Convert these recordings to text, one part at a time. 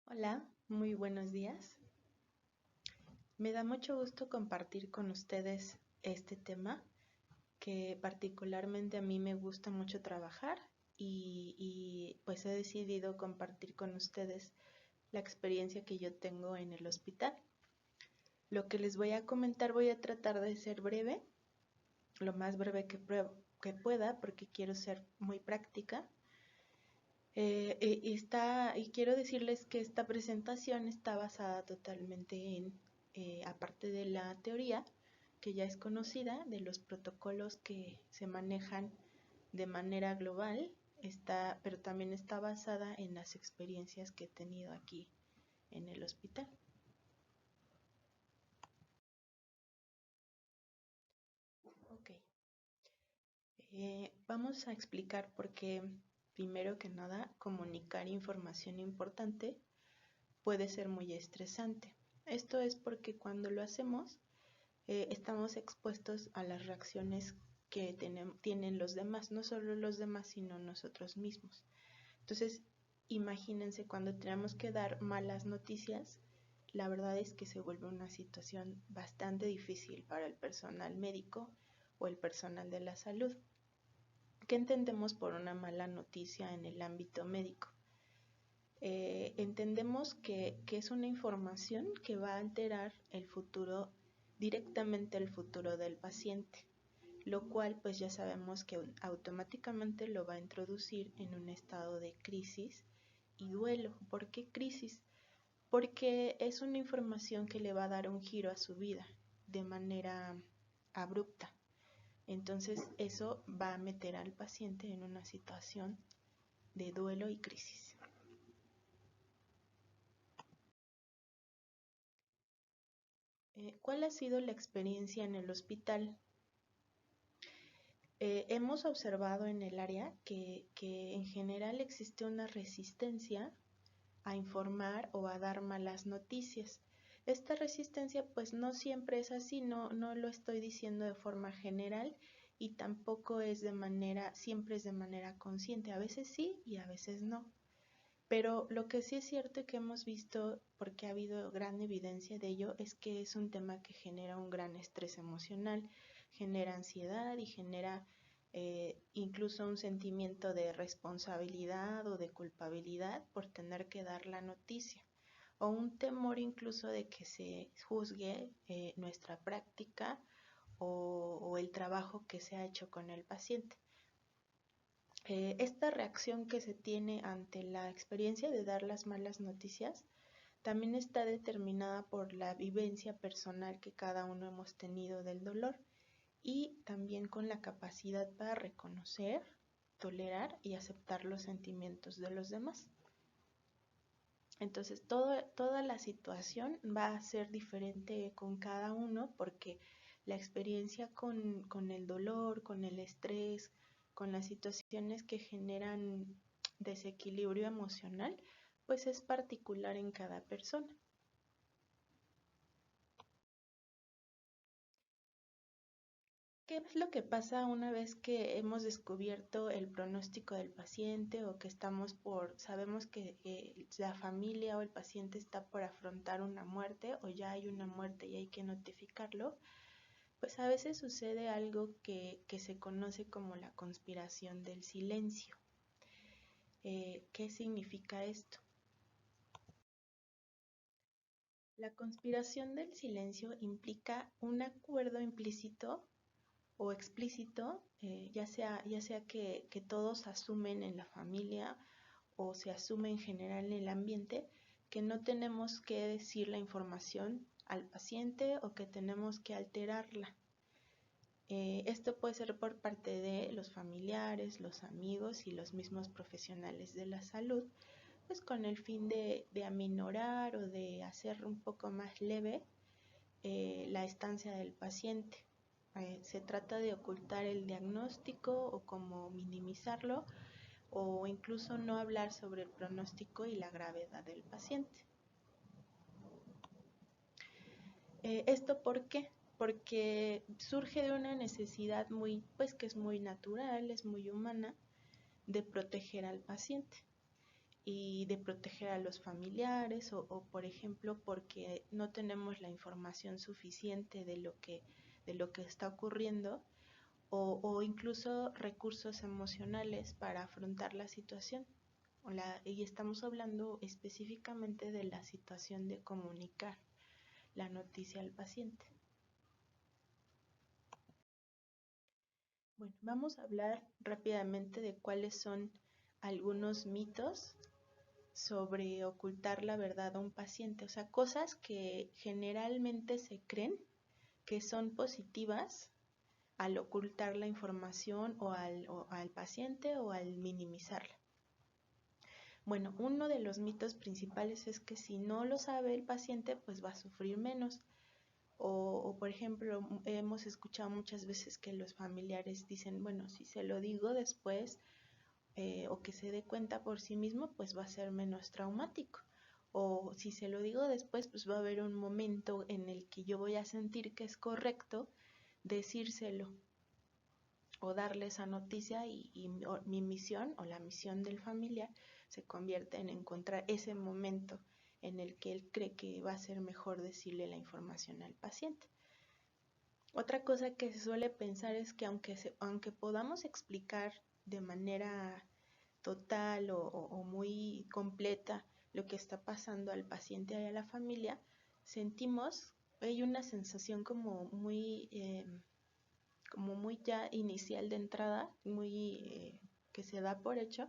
Hola, muy buenos días. Me da mucho gusto compartir con ustedes este tema que particularmente a mí me gusta mucho trabajar pues he decidido compartir con ustedes la experiencia que yo tengo en el hospital. Lo que les voy a comentar voy a tratar de ser breve, lo más breve que pueda porque quiero ser muy práctica. Y quiero decirles que esta presentación está basada totalmente en, aparte de la teoría, que ya es conocida, de los protocolos que se manejan de manera global, pero también está basada en las experiencias que he tenido aquí en el hospital. Ok, vamos a explicar por qué, primero que nada, comunicar información importante puede ser muy estresante. Esto es porque cuando lo hacemos estamos expuestos a las reacciones que tienen los demás, no solo los demás, sino nosotros mismos. Entonces, imagínense cuando tenemos que dar malas noticias, la verdad es que se vuelve una situación bastante difícil para el personal médico o el personal de la salud. ¿Qué entendemos por una mala noticia en el ámbito médico? Entendemos que es una información que va a alterar el futuro, directamente el futuro del paciente, lo cual pues ya sabemos que automáticamente lo va a introducir en un estado de crisis y duelo. ¿Por qué crisis? Porque es una información que le va a dar un giro a su vida de manera abrupta. Entonces eso va a meter al paciente en una situación de duelo y crisis. ¿Cuál ha sido la experiencia en el hospital? Hemos observado en el área que en general existe una resistencia a informar o a dar malas noticias. Esta resistencia pues no siempre es así, no lo estoy diciendo de forma general y tampoco es siempre es de manera consciente, a veces sí y a veces no. Pero lo que sí es cierto y que hemos visto, porque ha habido gran evidencia de ello, es que es un tema que genera un gran estrés emocional, genera ansiedad y genera incluso un sentimiento de responsabilidad o de culpabilidad por tener que dar la noticia, o un temor incluso de que se juzgue nuestra práctica o el trabajo que se ha hecho con el paciente. Esta reacción que se tiene ante la experiencia de dar las malas noticias también está determinada por la vivencia personal que cada uno hemos tenido del dolor y también con la capacidad para reconocer, tolerar y aceptar los sentimientos de los demás. Entonces toda la situación va a ser diferente con cada uno porque la experiencia con el dolor, con el estrés, con las situaciones que generan desequilibrio emocional, pues es particular en cada persona. ¿Qué es lo que pasa una vez que hemos descubierto el pronóstico del paciente o que sabemos que la familia o el paciente está por afrontar una muerte o ya hay una muerte y hay que notificarlo? Pues a veces sucede algo que se conoce como la conspiración del silencio. ¿Qué significa esto? La conspiración del silencio implica un acuerdo implícito o explícito, ya sea que todos asumen en la familia o se asume en general en el ambiente que no tenemos que decir la información al paciente o que tenemos que alterarla. Esto puede ser por parte de los familiares, los amigos y los mismos profesionales de la salud, pues con el fin de aminorar o de hacer un poco más leve la estancia del paciente. Se trata de ocultar el diagnóstico o como minimizarlo o incluso no hablar sobre el pronóstico y la gravedad del paciente. ¿Esto por qué? Porque surge de una necesidad que es muy natural, es muy humana, de proteger al paciente. y de proteger a los familiares o, por ejemplo, porque no tenemos la información suficiente de lo que está ocurriendo o incluso recursos emocionales para afrontar la situación. Y estamos hablando específicamente de la situación de comunicar la noticia al paciente. Bueno, vamos a hablar rápidamente de cuáles son algunos mitos sobre ocultar la verdad a un paciente, o sea, cosas que generalmente se creen que son positivas al ocultar la información o al paciente o al minimizarla. Bueno, uno de los mitos principales es que si no lo sabe el paciente, pues va a sufrir menos. Por ejemplo, hemos escuchado muchas veces que los familiares dicen, bueno, si se lo digo después o que se dé cuenta por sí mismo, pues va a ser menos traumático. O si se lo digo después, pues va a haber un momento en el que yo voy a sentir que es correcto decírselo o darle esa noticia y mi misión o la misión del familiar se convierte en encontrar ese momento en el que él cree que va a ser mejor decirle la información al paciente. Otra cosa que se suele pensar es que aunque podamos explicar de manera total o muy completa lo que está pasando al paciente y a la familia, hay una sensación como muy ya inicial de entrada, que se da por hecho,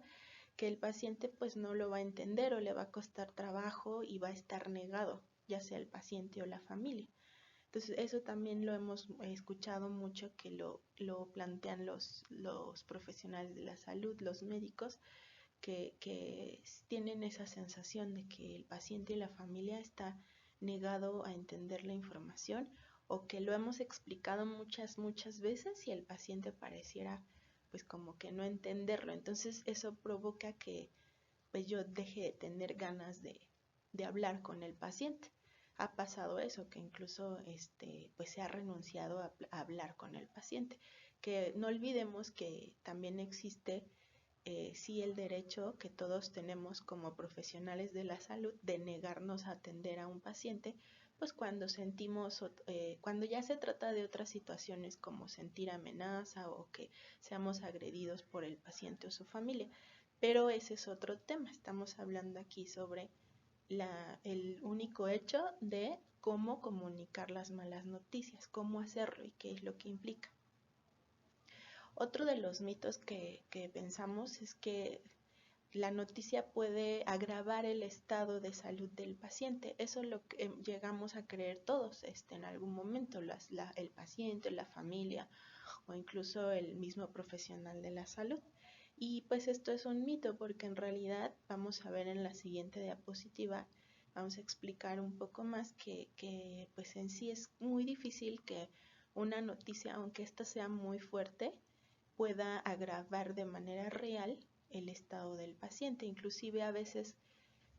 que el paciente pues no lo va a entender o le va a costar trabajo y va a estar negado, ya sea el paciente o la familia. Entonces eso también lo hemos escuchado mucho que lo plantean los profesionales de la salud, los médicos, que tienen esa sensación de que el paciente y la familia está negado a entender la información o que lo hemos explicado muchas veces y el paciente pareciera pues como que no entenderlo. Entonces eso provoca que pues yo deje de tener ganas de hablar con el paciente. Ha pasado eso, que incluso pues se ha renunciado a hablar con el paciente. Que no olvidemos que también existe sí el derecho que todos tenemos como profesionales de la salud de negarnos a atender a un paciente, pues cuando ya se trata de otras situaciones como sentir amenaza o que seamos agredidos por el paciente o su familia. Pero ese es otro tema, estamos hablando aquí sobre el único hecho de cómo comunicar las malas noticias, cómo hacerlo y qué es lo que implica. Otro de los mitos que pensamos es que la noticia puede agravar el estado de salud del paciente. Eso es lo que llegamos a creer todos en algún momento, el paciente, la familia o incluso el mismo profesional de la salud. Y pues esto es un mito porque en realidad vamos a ver en la siguiente diapositiva, vamos a explicar un poco más que pues en sí es muy difícil que una noticia, aunque ésta sea muy fuerte, pueda agravar de manera real el estado del paciente. Inclusive a veces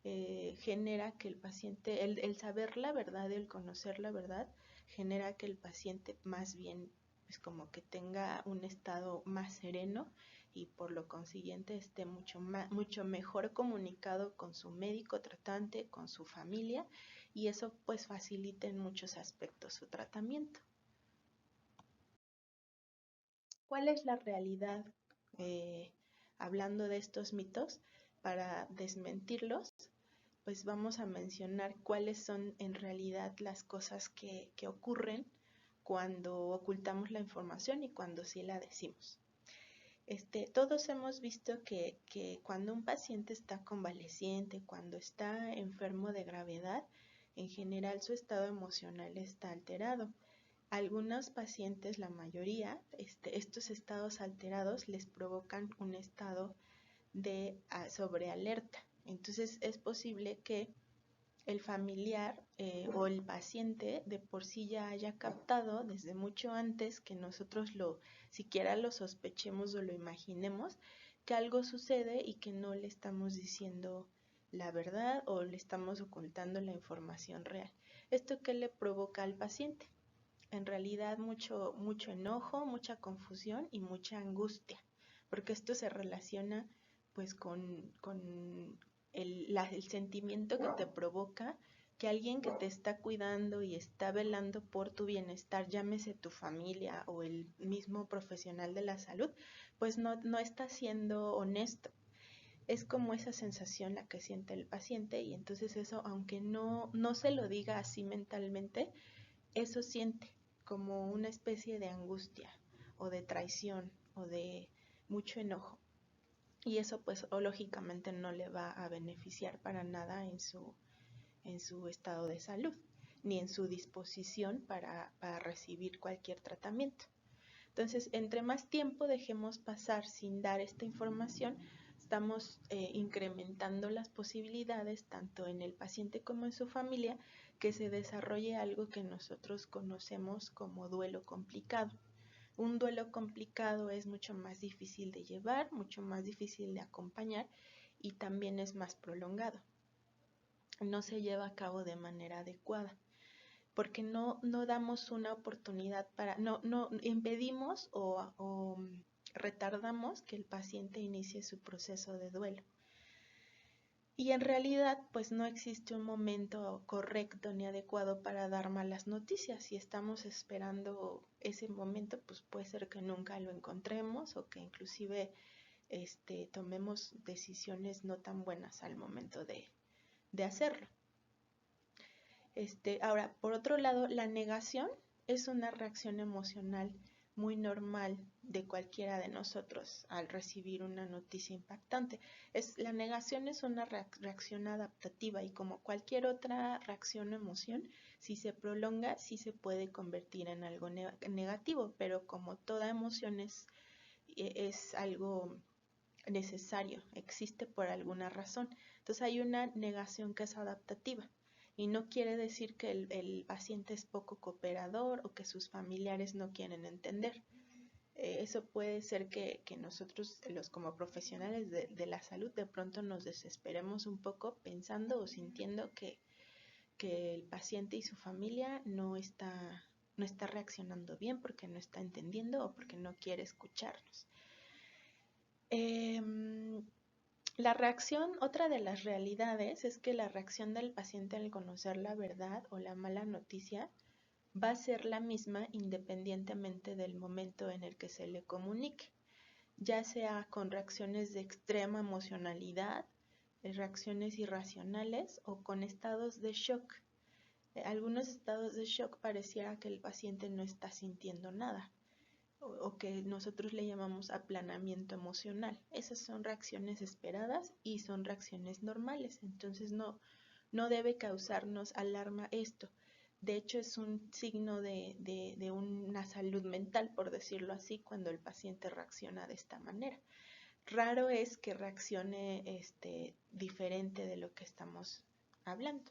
genera que el paciente, el saber la verdad, el conocer la verdad, genera que el paciente más bien pues como que tenga un estado más sereno y por lo consiguiente esté mucho mejor comunicado con su médico tratante, con su familia y eso pues facilita en muchos aspectos su tratamiento. ¿Cuál es la realidad? Hablando de estos mitos, para desmentirlos, pues vamos a mencionar cuáles son en realidad las cosas que ocurren cuando ocultamos la información y cuando sí la decimos. Todos hemos visto que cuando un paciente está convaleciente, cuando está enfermo de gravedad, en general su estado emocional está alterado. Algunos pacientes, la mayoría, estos estados alterados les provocan un estado de sobrealerta. Entonces es posible que el familiar o el paciente de por sí ya haya captado desde mucho antes que nosotros siquiera lo sospechemos o lo imaginemos, que algo sucede y que no le estamos diciendo la verdad o le estamos ocultando la información real. ¿Esto qué le provoca al paciente? En realidad mucho enojo, mucha confusión y mucha angustia, porque esto se relaciona pues con el sentimiento que te provoca que alguien que te está cuidando y está velando por tu bienestar, llámese tu familia o el mismo profesional de la salud, pues no está siendo honesto. Es como esa sensación la que siente el paciente y entonces eso, aunque no se lo diga así mentalmente, eso siente como una especie de angustia o de traición o de mucho enojo. Y eso pues lógicamente no le va a beneficiar para nada en su estado de salud, ni en su disposición para recibir cualquier tratamiento. Entonces, entre más tiempo dejemos pasar sin dar esta información, estamos incrementando las posibilidades, tanto en el paciente como en su familia, que se desarrolle algo que nosotros conocemos como duelo complicado. Un duelo complicado es mucho más difícil de llevar, mucho más difícil de acompañar y también es más prolongado. No se lleva a cabo de manera adecuada porque no damos una oportunidad no impedimos o retardamos que el paciente inicie su proceso de duelo. Y en realidad, pues no existe un momento correcto ni adecuado para dar malas noticias. Si estamos esperando ese momento, pues puede ser que nunca lo encontremos o que inclusive tomemos decisiones no tan buenas al momento de hacerlo. Ahora, por otro lado, la negación es una reacción emocional muy normal de cualquiera de nosotros al recibir una noticia impactante. La negación es una reacción adaptativa y como cualquier otra reacción o emoción, si se prolonga, sí se puede convertir en algo negativo, pero como toda emoción es algo necesario, existe por alguna razón. Entonces hay una negación que es adaptativa. Y no quiere decir que el paciente es poco cooperador o que sus familiares no quieren entender. Eso puede ser que nosotros, como profesionales de la salud, de pronto nos desesperemos un poco pensando o sintiendo que el paciente y su familia no está reaccionando bien porque no está entendiendo o porque no quiere escucharnos. La reacción, otra de las realidades es que la reacción del paciente al conocer la verdad o la mala noticia va a ser la misma independientemente del momento en el que se le comunique, ya sea con reacciones de extrema emocionalidad, reacciones irracionales o con estados de shock. Algunos estados de shock pareciera que el paciente no está sintiendo nada o que nosotros le llamamos aplanamiento emocional. Esas son reacciones esperadas y son reacciones normales, entonces no debe causarnos alarma esto. De hecho, es un signo de una salud mental, por decirlo así, cuando el paciente reacciona de esta manera. Raro es que reaccione diferente de lo que estamos hablando.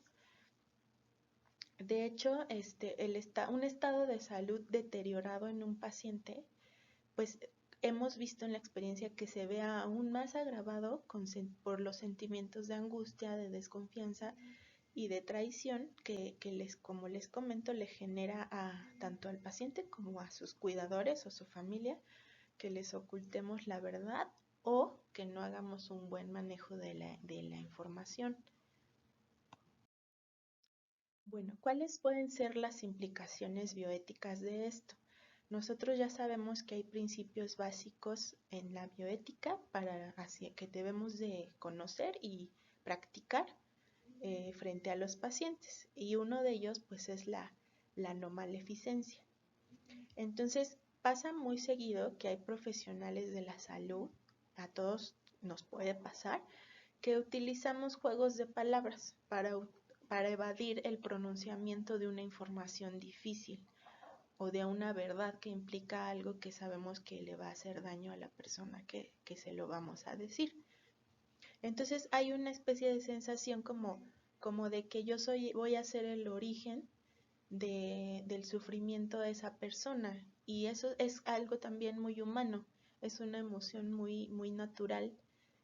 De hecho, un estado de salud deteriorado en un paciente, pues hemos visto en la experiencia que se vea aún más agravado por los sentimientos de angustia, de desconfianza y de traición que como les comento, le genera tanto al paciente como a sus cuidadores o su familia que les ocultemos la verdad o que no hagamos un buen manejo de la información. Bueno, ¿cuáles pueden ser las implicaciones bioéticas de esto? Nosotros ya sabemos que hay principios básicos en la bioética que debemos de conocer y practicar frente a los pacientes, y uno de ellos pues es la no maleficencia. Entonces pasa muy seguido que hay profesionales de la salud, a todos nos puede pasar, que utilizamos juegos de palabras para evadir el pronunciamiento de una información difícil o de una verdad que implica algo que sabemos que le va a hacer daño a la persona que se lo vamos a decir. Entonces hay una especie de sensación como de que voy a ser el origen del sufrimiento de esa persona, y eso es algo también muy humano, es una emoción muy, muy natural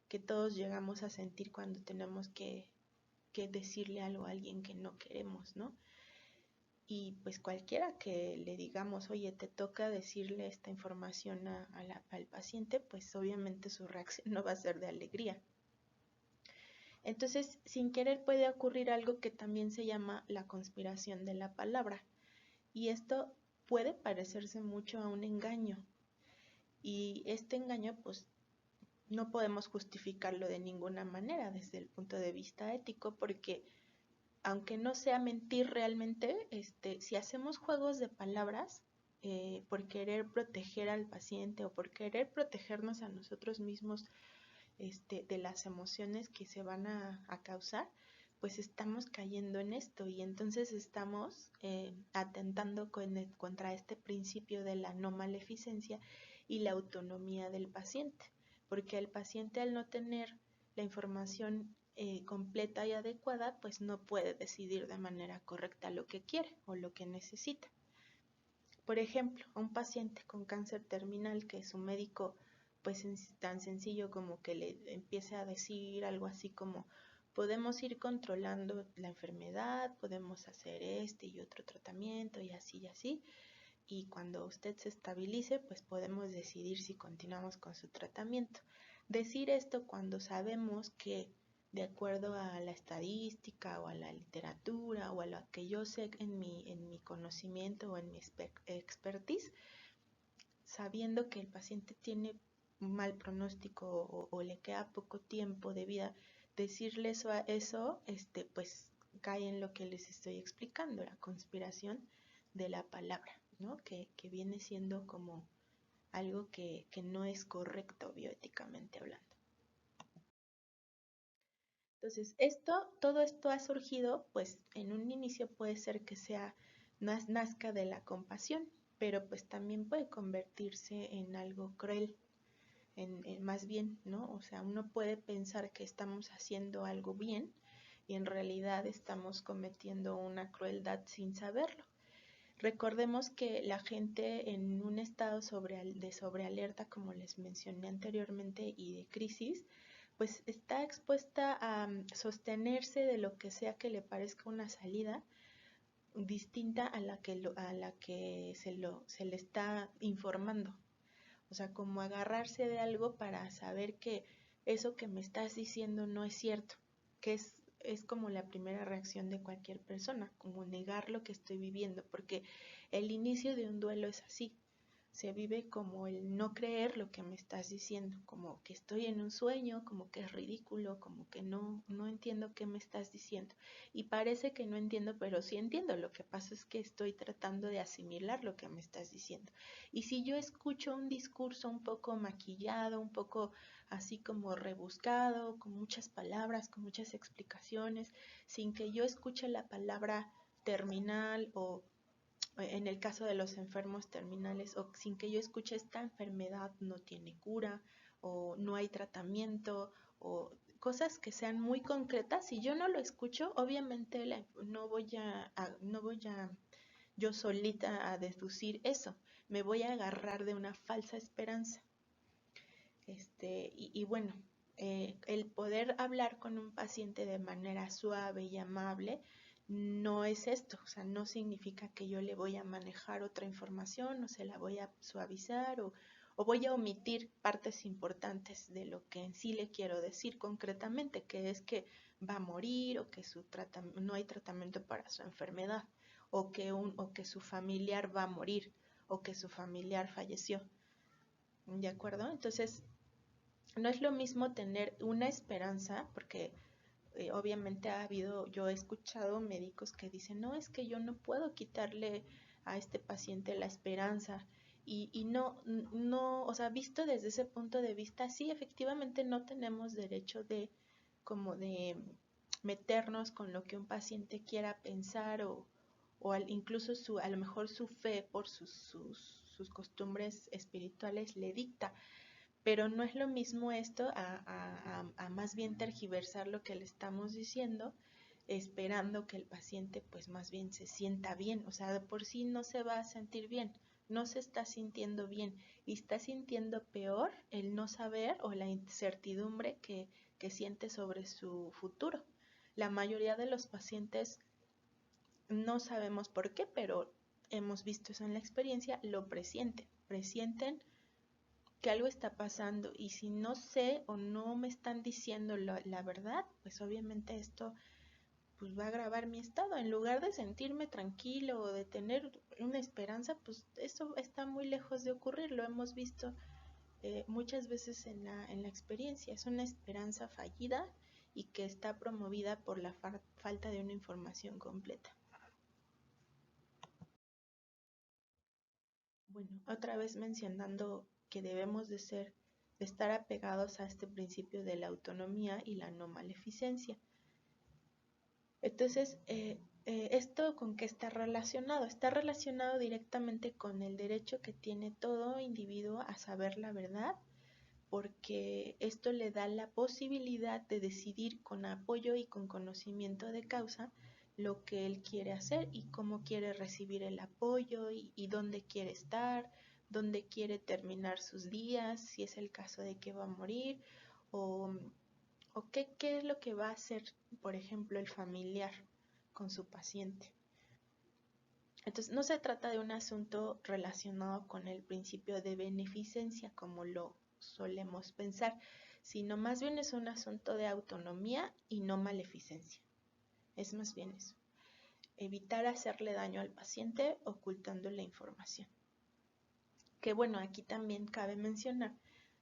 que todos llegamos a sentir cuando tenemos que decirle algo a alguien que no queremos, ¿no? Y pues cualquiera que le digamos, oye, te toca decirle esta información al paciente, pues obviamente su reacción no va a ser de alegría. Entonces, sin querer puede ocurrir algo que también se llama la conspiración de la palabra. Y esto puede parecerse mucho a un engaño. Y este engaño, pues, no podemos justificarlo de ninguna manera desde el punto de vista ético, porque aunque no sea mentir realmente, si hacemos juegos de palabras por querer proteger al paciente o por querer protegernos a nosotros mismos de las emociones que se van a causar, pues estamos cayendo en esto y entonces estamos atentando contra este principio de la no maleficencia y la autonomía del paciente, porque el paciente al no tener la información completa y adecuada, pues no puede decidir de manera correcta lo que quiere o lo que necesita. Por ejemplo, a un paciente con cáncer terminal que su médico, pues es tan sencillo como que le empiece a decir algo así como, podemos ir controlando la enfermedad, podemos hacer este y otro tratamiento y así, y cuando usted se estabilice, pues podemos decidir si continuamos con su tratamiento. Decir esto cuando sabemos que de acuerdo a la estadística o a la literatura o a lo que yo sé en mi conocimiento o en mi expertise, sabiendo que el paciente tiene un mal pronóstico o le queda poco tiempo de vida, decirle eso, pues cae en lo que les estoy explicando, la conspiración de la palabra, ¿no? Que viene siendo como algo que no es correcto bioéticamente hablando. Entonces, todo esto ha surgido, pues en un inicio puede ser que nazca de la compasión, pero pues también puede convertirse en algo cruel, más bien, ¿no? O sea, uno puede pensar que estamos haciendo algo bien y en realidad estamos cometiendo una crueldad sin saberlo. Recordemos que la gente en un estado de sobrealerta, como les mencioné anteriormente, y de crisis, pues está expuesta a sostenerse de lo que sea que le parezca una salida distinta a la que se le está informando. O sea, como agarrarse de algo para saber que eso que me estás diciendo no es cierto, que es como la primera reacción de cualquier persona, como negar lo que estoy viviendo, porque el inicio de un duelo es así, se vive como el no creer lo que me estás diciendo, como que estoy en un sueño, como que es ridículo, como que no entiendo qué me estás diciendo. Y parece que no entiendo, pero sí entiendo. Lo que pasa es que estoy tratando de asimilar lo que me estás diciendo. Y si yo escucho un discurso un poco maquillado, un poco así como rebuscado, con muchas palabras, con muchas explicaciones, sin que yo escuche la palabra terminal o en el caso de los enfermos terminales, o sin que yo escuche esta enfermedad no tiene cura, o no hay tratamiento, o cosas que sean muy concretas, si yo no lo escucho, obviamente no voy a yo solita a deducir eso, me voy a agarrar de una falsa esperanza. Y bueno, el poder hablar con un paciente de manera suave y amable no es esto, o sea, no significa que yo le voy a manejar otra información o se la voy a suavizar o voy a omitir partes importantes de lo que en sí le quiero decir concretamente, que es que va a morir o que no hay tratamiento para su enfermedad o que su familiar va a morir o que su familiar falleció. ¿De acuerdo? Entonces, no es lo mismo tener una esperanza, porque obviamente yo he escuchado médicos que dicen, no, es que yo no puedo quitarle a este paciente la esperanza. Y no, o sea, visto desde ese punto de vista, sí, efectivamente no tenemos derecho como de meternos con lo que un paciente quiera pensar incluso a lo mejor su fe por sus costumbres espirituales le dicta, pero no es lo mismo esto a más bien tergiversar lo que le estamos diciendo, esperando que el paciente pues más bien se sienta bien, o sea, de por sí no se va a sentir bien, no se está sintiendo bien y está sintiendo peor el no saber o la incertidumbre que siente sobre su futuro. La mayoría de los pacientes no sabemos por qué, pero hemos visto eso en la experiencia, lo presienten que algo está pasando y si no sé o no me están diciendo la verdad, pues obviamente esto pues va a agravar mi estado. En lugar de sentirme tranquilo o de tener una esperanza, pues eso está muy lejos de ocurrir. Lo hemos visto muchas veces en la experiencia. Es una esperanza fallida y que está promovida por la falta de una información completa. Bueno, otra vez mencionando que debemos de estar apegados a este principio de la autonomía y la no maleficencia. Entonces, ¿esto con qué está relacionado? Está relacionado directamente con el derecho que tiene todo individuo a saber la verdad, porque esto le da la posibilidad de decidir con apoyo y con conocimiento de causa lo que él quiere hacer y cómo quiere recibir el apoyo y dónde quiere estar, dónde quiere terminar sus días, si es el caso de que va a morir o, o qué es lo que va a hacer, por ejemplo, el familiar con su paciente. Entonces, no se trata de un asunto relacionado con el principio de beneficencia, como lo solemos pensar, sino más bien es un asunto de autonomía y no maleficencia. Es más bien eso. Evitar hacerle daño al paciente ocultando la información. Que bueno, aquí también cabe mencionar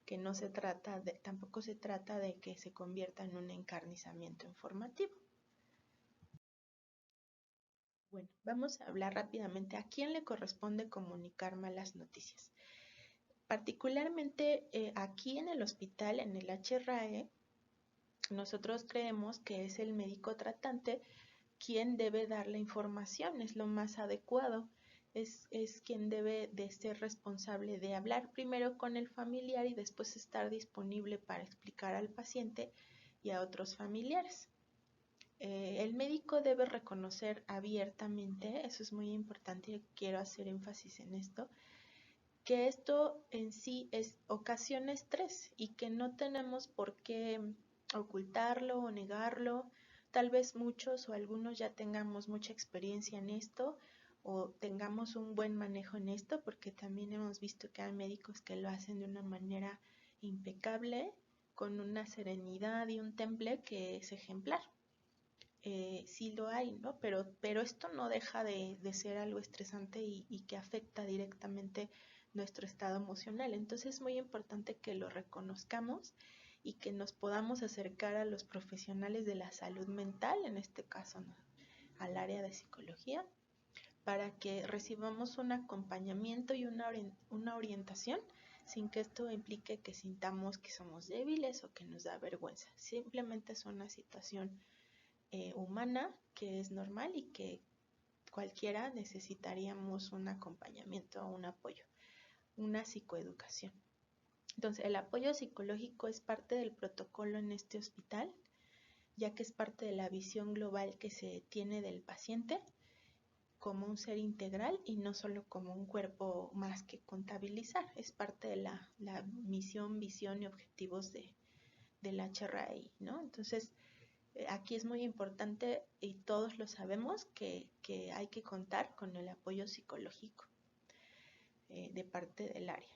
que no se trata tampoco se trata de que se convierta en un encarnizamiento informativo. Bueno, vamos a hablar rápidamente a quién le corresponde comunicar malas noticias. Particularmente aquí en el hospital, en el HRAE, nosotros creemos que es el médico tratante quien debe dar la información, es lo más adecuado, es quien debe de ser responsable de hablar primero con el familiar y después estar disponible para explicar al paciente y a otros familiares. El médico debe reconocer abiertamente, eso es muy importante y quiero hacer énfasis en esto, que esto en sí ocasiona estrés y que no tenemos por qué ocultarlo o negarlo. Tal vez muchos o algunos ya tengamos mucha experiencia en esto o tengamos un buen manejo en esto, porque también hemos visto que hay médicos que lo hacen de una manera impecable, con una serenidad y un temple que es ejemplar. Sí lo hay, ¿no? Pero esto no deja de ser algo estresante y que afecta directamente nuestro estado emocional. Entonces es muy importante que lo reconozcamos y que nos podamos acercar a los profesionales de la salud mental, en este caso, ¿no?, al área de psicología, para que recibamos un acompañamiento y una orientación sin que esto implique que sintamos que somos débiles o que nos da vergüenza. Simplemente es una situación humana que es normal y que cualquiera necesitaríamos un acompañamiento o un apoyo, una psicoeducación. Entonces, el apoyo psicológico es parte del protocolo en este hospital, ya que es parte de la visión global que se tiene del paciente como un ser integral y no solo como un cuerpo más que contabilizar. Es parte de la misión, visión y objetivos del HRI, ¿no? Entonces, aquí es muy importante y todos lo sabemos que hay que contar con el apoyo psicológico de parte del área,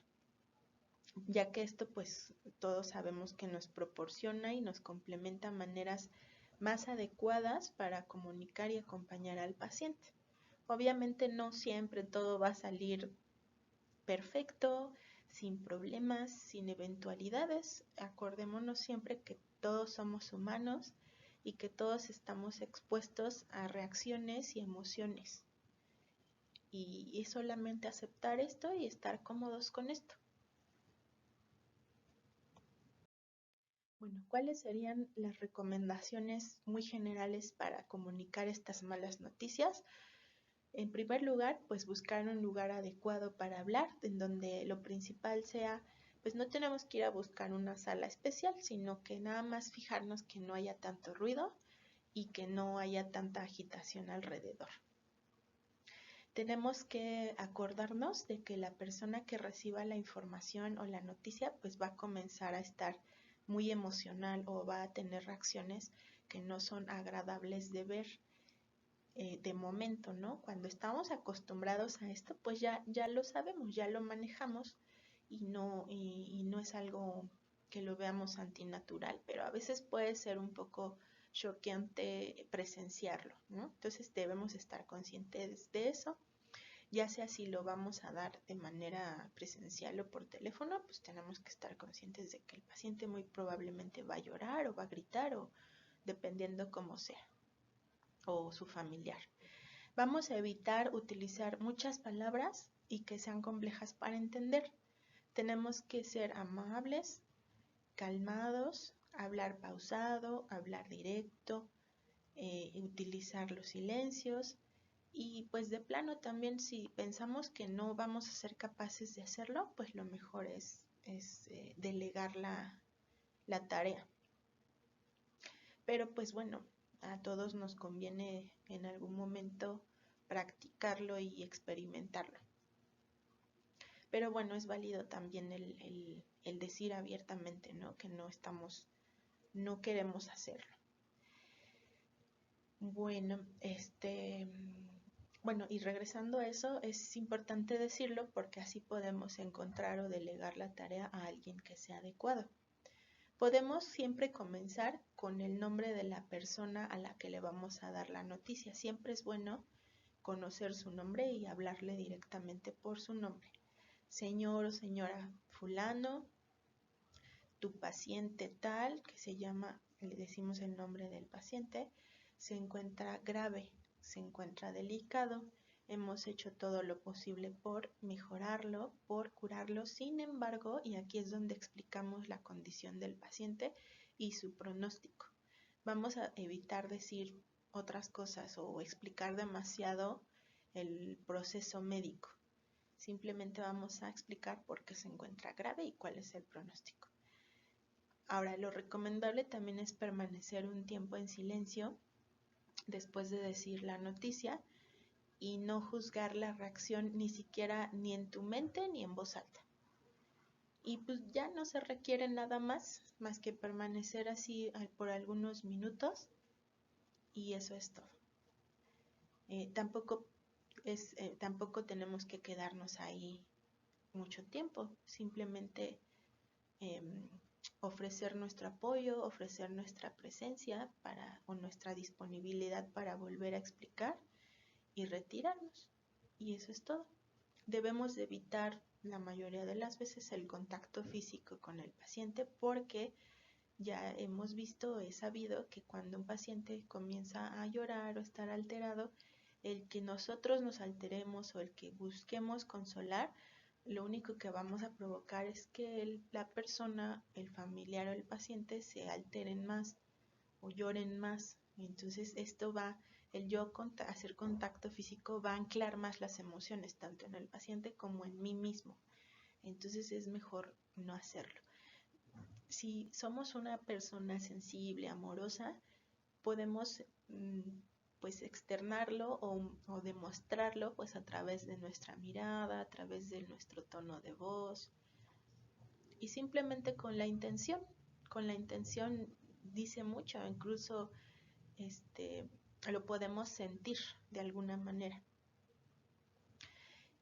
ya que esto pues todos sabemos que nos proporciona y nos complementa maneras más adecuadas para comunicar y acompañar al paciente. Obviamente no siempre todo va a salir perfecto, sin problemas, sin eventualidades. Acordémonos siempre que todos somos humanos y que todos estamos expuestos a reacciones y emociones. Y es solamente aceptar esto y estar cómodos con esto. Bueno, ¿cuáles serían las recomendaciones muy generales para comunicar estas malas noticias? En primer lugar, pues buscar un lugar adecuado para hablar, en donde lo principal sea, pues no tenemos que ir a buscar una sala especial, sino que nada más fijarnos que no haya tanto ruido y que no haya tanta agitación alrededor. Tenemos que acordarnos de que la persona que reciba la información o la noticia pues va a comenzar a estar muy emocional o va a tener reacciones que no son agradables de ver de momento, ¿no? Cuando estamos acostumbrados a esto, pues ya lo sabemos, ya lo manejamos y no es algo que lo veamos antinatural, pero a veces puede ser un poco choqueante presenciarlo, ¿no? Entonces debemos estar conscientes de eso, ya sea si lo vamos a dar de manera presencial o por teléfono, pues tenemos que estar conscientes de que el paciente muy probablemente va a llorar o va a gritar o dependiendo cómo sea, o su familiar. Vamos a evitar utilizar muchas palabras y que sean complejas para entender. Tenemos que ser amables, calmados, hablar pausado, hablar directo, utilizar los silencios y pues de plano también si pensamos que no vamos a ser capaces de hacerlo, pues lo mejor es delegar la tarea. Pero pues bueno, a todos nos conviene en algún momento practicarlo y experimentarlo. Pero bueno, es válido también el decir abiertamente, ¿no? Que no queremos hacerlo. Bueno, bueno, y regresando a eso, es importante decirlo porque así podemos encontrar o delegar la tarea a alguien que sea adecuado. Podemos siempre comenzar con el nombre de la persona a la que le vamos a dar la noticia. Siempre es bueno conocer su nombre y hablarle directamente por su nombre. Señor o señora fulano, tu paciente tal, que se llama, le decimos el nombre del paciente, se encuentra grave, se encuentra delicado, hemos hecho todo lo posible por mejorarlo, por curarlo, sin embargo, y aquí es donde explicamos la condición del paciente y su pronóstico. Vamos a evitar decir otras cosas o explicar demasiado el proceso médico. Simplemente vamos a explicar por qué se encuentra grave y cuál es el pronóstico. Ahora, lo recomendable también es permanecer un tiempo en silencio después de decir la noticia y no juzgar la reacción ni siquiera ni en tu mente ni en voz alta. Y pues ya no se requiere nada más que permanecer así por algunos minutos y eso es todo. Tampoco tenemos que quedarnos ahí mucho tiempo, simplemente ofrecer nuestro apoyo, ofrecer nuestra presencia o nuestra disponibilidad para volver a explicar y retirarnos. Y eso es todo. Debemos de evitar la mayoría de las veces el contacto físico con el paciente porque ya hemos visto, he sabido que cuando un paciente comienza a llorar o estar alterado, el que nosotros nos alteremos o el que busquemos consolar, lo único que vamos a provocar es que la persona, el familiar o el paciente se alteren más o lloren más. Entonces esto hacer contacto físico va a anclar más las emociones, tanto en el paciente como en mí mismo. Entonces es mejor no hacerlo. Si somos una persona sensible, amorosa, podemos pues externarlo o demostrarlo pues a través de nuestra mirada, a través de nuestro tono de voz y simplemente con la intención dice mucho, incluso lo podemos sentir de alguna manera.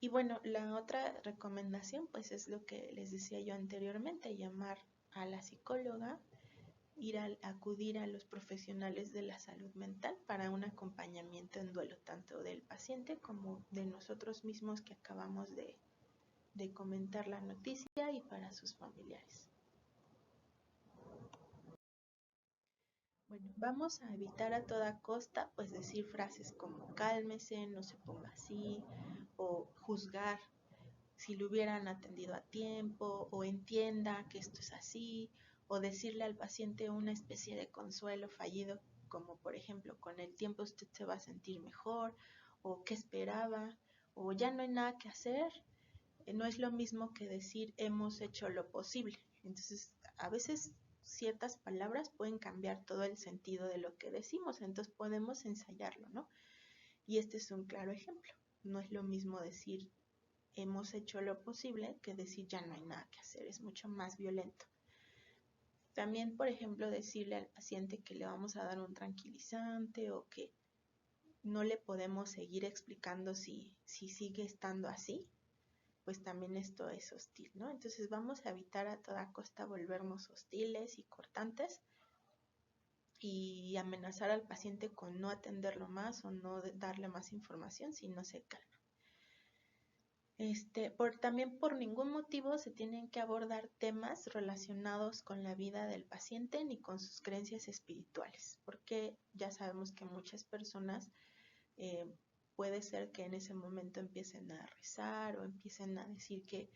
Y bueno, la otra recomendación pues es lo que les decía yo anteriormente, llamar a la psicóloga, acudir a los profesionales de la salud mental para un acompañamiento en duelo, tanto del paciente como de nosotros mismos que acabamos de comentar la noticia y para sus familiares. Bueno, vamos a evitar a toda costa pues decir frases como cálmese, no se ponga así, o juzgar si lo hubieran atendido a tiempo, o entienda que esto es así, o decirle al paciente una especie de consuelo fallido, como por ejemplo, con el tiempo usted se va a sentir mejor, o qué esperaba, o ya no hay nada que hacer. No es lo mismo que decir hemos hecho lo posible. Entonces, a veces ciertas palabras pueden cambiar todo el sentido de lo que decimos, entonces podemos ensayarlo, ¿no? Y este es un claro ejemplo. No es lo mismo decir hemos hecho lo posible que decir ya no hay nada que hacer, es mucho más violento. También, por ejemplo, decirle al paciente que le vamos a dar un tranquilizante o que no le podemos seguir explicando si sigue estando así. pues también esto es hostil, ¿no? Entonces vamos a evitar a toda costa volvernos hostiles y cortantes y amenazar al paciente con no atenderlo más o no darle más información si no se calma. También por ningún motivo se tienen que abordar temas relacionados con la vida del paciente ni con sus creencias espirituales, porque ya sabemos que muchas personas puede ser que en ese momento empiecen a rezar o empiecen a decir que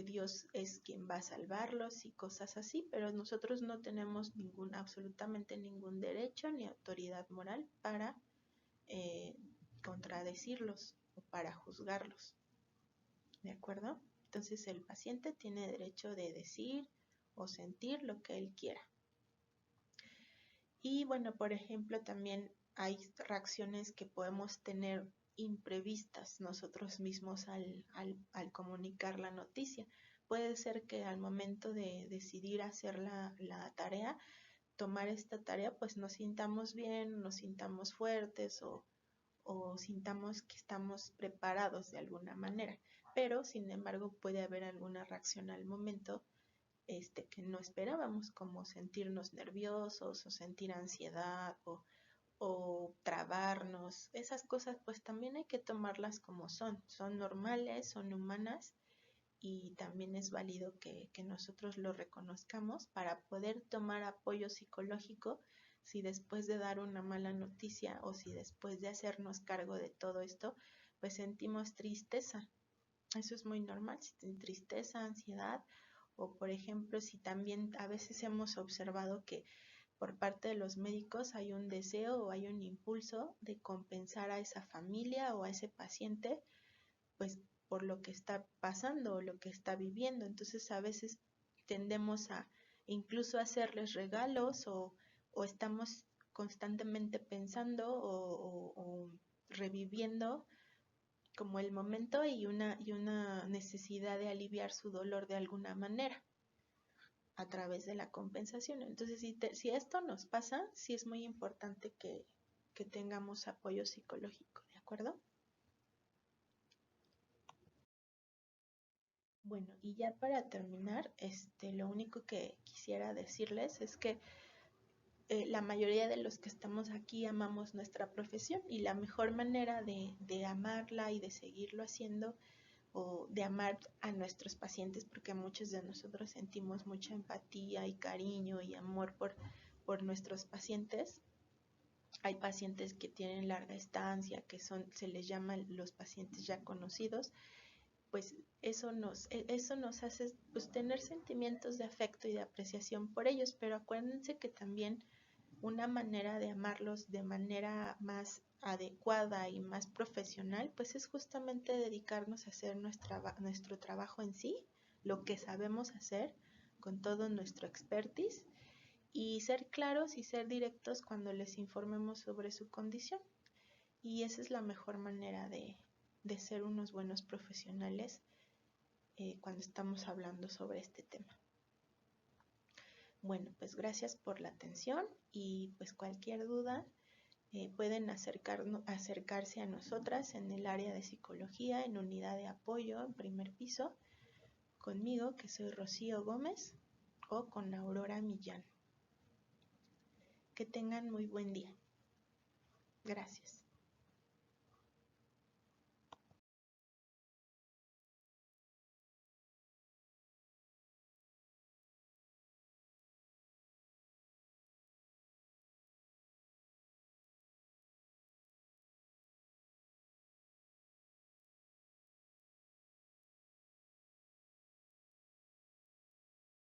Dios es quien va a salvarlos y cosas así, pero nosotros no tenemos absolutamente ningún derecho ni autoridad moral para contradecirlos o para juzgarlos. ¿De acuerdo? Entonces el paciente tiene derecho de decir o sentir lo que él quiera. Y bueno, por ejemplo, también hay reacciones que podemos tener imprevistas nosotros mismos al comunicar la noticia. Puede ser que al momento de decidir hacer la tarea, tomar esta tarea, pues nos sintamos bien, nos sintamos fuertes o sintamos que estamos preparados de alguna manera. Pero, sin embargo, puede haber alguna reacción al momento que no esperábamos, como sentirnos nerviosos o sentir ansiedad o trabarnos. Esas cosas pues también hay que tomarlas como son normales, son humanas y también es válido que nosotros lo reconozcamos para poder tomar apoyo psicológico si después de dar una mala noticia o si después de hacernos cargo de todo esto, pues sentimos tristeza. Eso es muy normal, si tristeza, ansiedad o por ejemplo si también a veces hemos observado que por parte de los médicos hay un deseo o hay un impulso de compensar a esa familia o a ese paciente pues por lo que está pasando o lo que está viviendo. Entonces a veces tendemos a incluso hacerles regalos o estamos constantemente pensando o reviviendo como el momento y una necesidad de aliviar su dolor de alguna manera a través de la compensación. Entonces, si esto nos pasa, sí es muy importante que tengamos apoyo psicológico, ¿de acuerdo? Bueno, y ya para terminar, lo único que quisiera decirles es que la mayoría de los que estamos aquí amamos nuestra profesión y la mejor manera de amarla y de seguirlo haciendo o de amar a nuestros pacientes, porque muchos de nosotros sentimos mucha empatía y cariño y amor por nuestros pacientes. Hay pacientes que tienen larga estancia, se les llama los pacientes ya conocidos, pues eso nos hace pues, tener sentimientos de afecto y de apreciación por ellos, pero acuérdense que también una manera de amarlos de manera más adecuada y más profesional, pues es justamente dedicarnos a hacer nuestro trabajo en sí, lo que sabemos hacer con todo nuestro expertise y ser claros y ser directos cuando les informemos sobre su condición. Y esa es la mejor manera de ser unos buenos profesionales cuando estamos hablando sobre este tema. Bueno, pues gracias por la atención y pues cualquier duda pueden acercarse a nosotras en el área de psicología, en unidad de apoyo, en primer piso, conmigo, que soy Rocío Gómez, o con Aurora Millán. Que tengan muy buen día. Gracias.